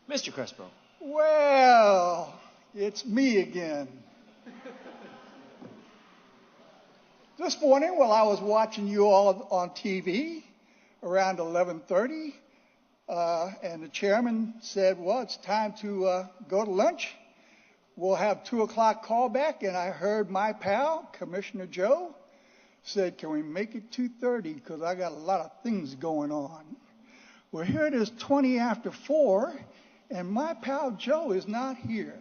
Mr. Crespo. Well, it's me again. This morning, while I was watching you all on TV around 11:30, and the chairman said, well, it's time to go to lunch. We'll have 2 o'clock callback, and I heard my pal, Commissioner Joe, said, can we make it 2:30 because I got a lot of things going on. Well, here it is 20 after 4, and my pal Joe is not here,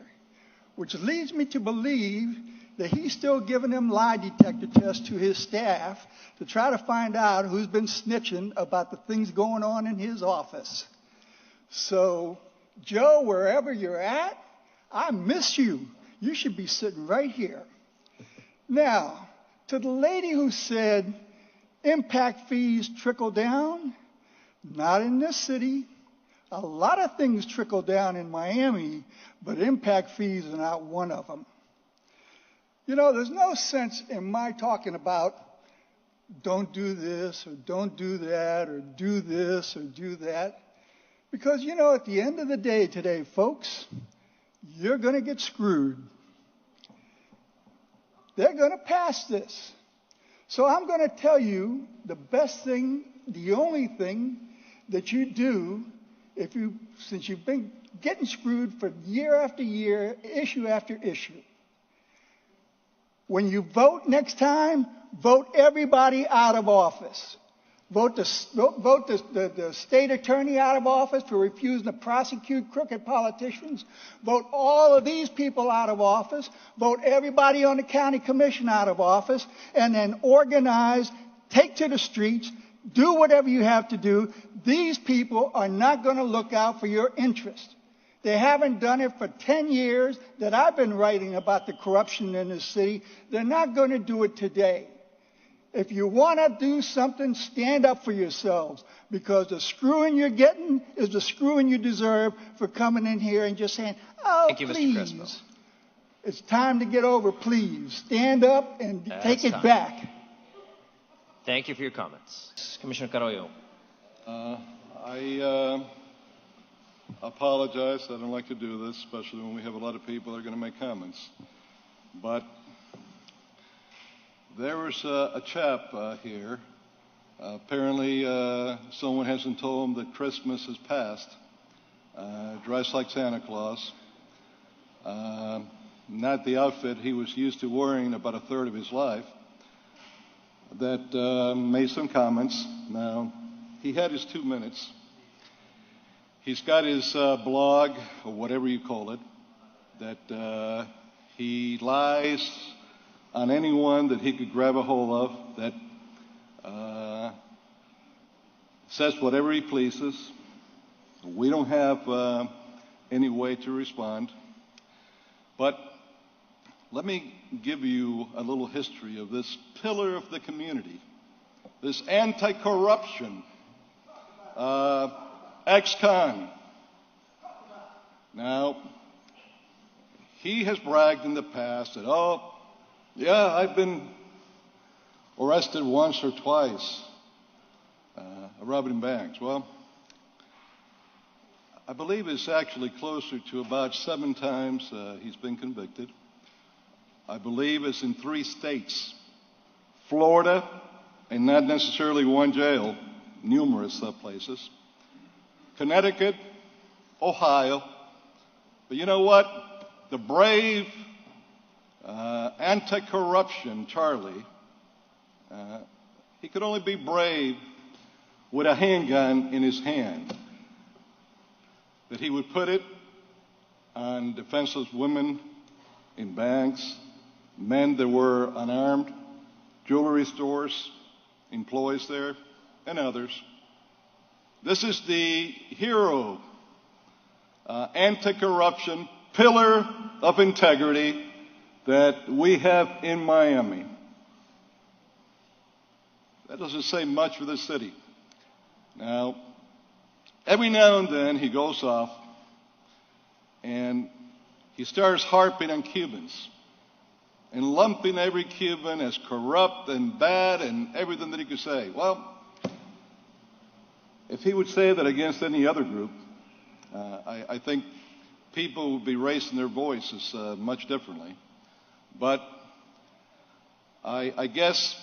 which leads me to believe that he's still giving them lie detector tests to his staff to try to find out who's been snitching about the things going on in his office. So, Joe, wherever you're at, I miss you. You should be sitting right here. Now, to the lady who said impact fees trickle down, not in this city. A lot of things trickle down in Miami, but impact fees are not one of them. You know, there's no sense in my talking about don't do this or don't do that or do this or do that. Because, you know, at the end of the day today, folks, you're going to get screwed. They're going to pass this. So I'm going to tell you the best thing, the only thing that you do since you've been getting screwed for year after year, issue after issue. When you vote next time, vote everybody out of office. Vote the state attorney out of office for refusing to prosecute crooked politicians. Vote all of these people out of office. Vote everybody on the county commission out of office. And then organize, take to the streets, do whatever you have to do. These people are not going to look out for your interest. They haven't done it for 10 years that I've been writing about the corruption in this city. They're not going to do it today. If you want to do something, stand up for yourselves, because the screwing you're getting is the screwing you deserve for coming in here and just saying, oh, Thank you, please. Mr. Crespo. It's time to get over, please. Stand up and take it back. Thank you for your comments. Commissioner Carollo. I apologize. I don't like to do this, especially when we have a lot of people that are going to make comments. But there was a chap here. Apparently, someone hasn't told him that Christmas has passed. Dressed like Santa Claus. Not the outfit he was used to wearing about a third of his life. That made some comments. Now, he had his 2 minutes. He's got his blog, or whatever you call it, that he lies on anyone that he could grab a hold of, that says whatever he pleases. We don't have any way to respond. But let me give you a little history of this pillar of the community, this anti-corruption ex-con. Now, he has bragged in the past that, oh, yeah, I've been arrested once or twice robbing banks. Well, I believe it's actually closer to about 7 times he's been convicted. I believe it's in 3 states. Florida, and not necessarily one jail, numerous places. Connecticut, Ohio. But you know what? The brave anti-corruption Charlie, he could only be brave with a handgun in his hand. That he would put it on defenseless women in banks, men that were unarmed, jewelry stores, employees there, and others. This is the hero, anti-corruption, pillar of integrity that we have in Miami. That doesn't say much for this city. Now, every now and then he goes off and he starts harping on Cubans and lumping every Cuban as corrupt and bad and everything that he could say. Well, if he would say that against any other group, I think people would be raising their voices much differently. But I guess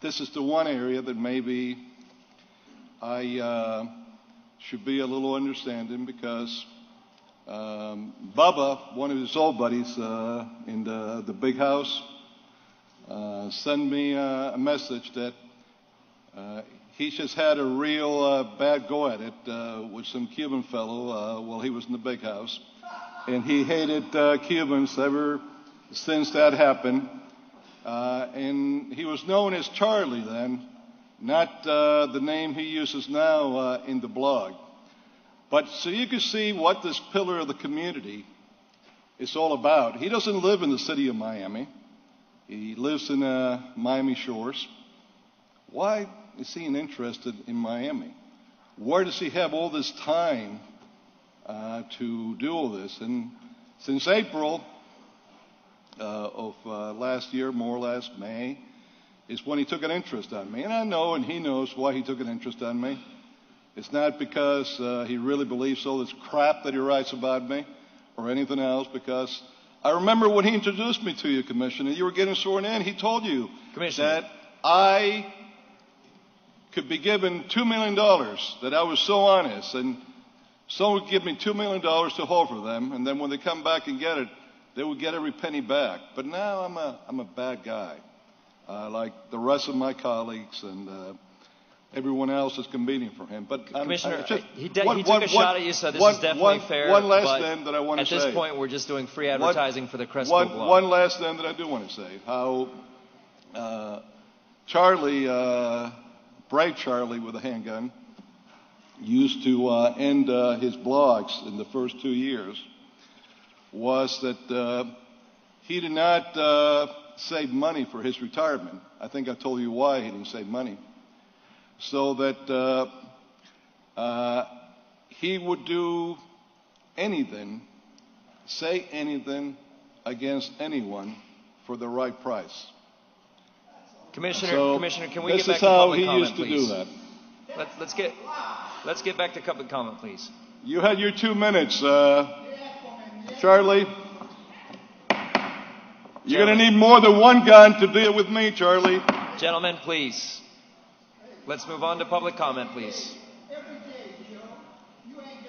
this is the one area that maybe I should be a little understanding, because Bubba, one of his old buddies in the big house, sent me a message that he just had a real bad go at it with some Cuban fellow while he was in the big house. And he hated Cubans ever since that happened. And he was known as Charlie then, not the name he uses now in the blog. But so you can see what this pillar of the community is all about. He doesn't live in the city of Miami. He lives in Miami Shores. Why is he interested in Miami? Where does he have all this time to do all this? And since April of last year, more or less, May, is when he took an interest on me. And I know, and he knows why he took an interest on me. It's not because he really believes all this crap that he writes about me or anything else, because I remember when he introduced me to you, Commissioner, you were getting sworn in, he told you that I could be given $2 million, that I was so honest, and someone would give me $2 million to hold for them, and then when they come back and get it, they would get every penny back. But now I'm a bad guy, like the rest of my colleagues and everyone else is competing for him. But Commissioner, he took a shot at you, so this is definitely fair. One last thing that I want to say. At this point, we're just doing free advertising for the Crespo blog. One last thing that I do want to say. How Charlie, Brave Charlie with a handgun, used to end his blogs in the first 2 years, was that he did not save money for his retirement. I think I told you why he didn't save money. So that he would do anything, say anything against anyone for the right price. Commissioner, can we get back to public comment, please? This is how he used to do that. Let's get back to public comment, please. You had your 2 minutes, Charlie. You're going to need more than one gun to deal with me, Charlie. Gentlemen, please. Let's move on to public comment, please.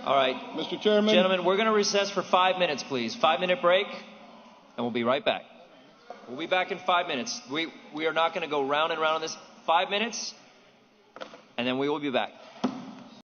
All right. Mr. Chairman. Gentlemen, we're going to recess for 5 minutes, please. 5-minute break, and we'll be right back. We'll be back in 5 minutes. We are not going to go round and round on this. 5 minutes, and then we will be back.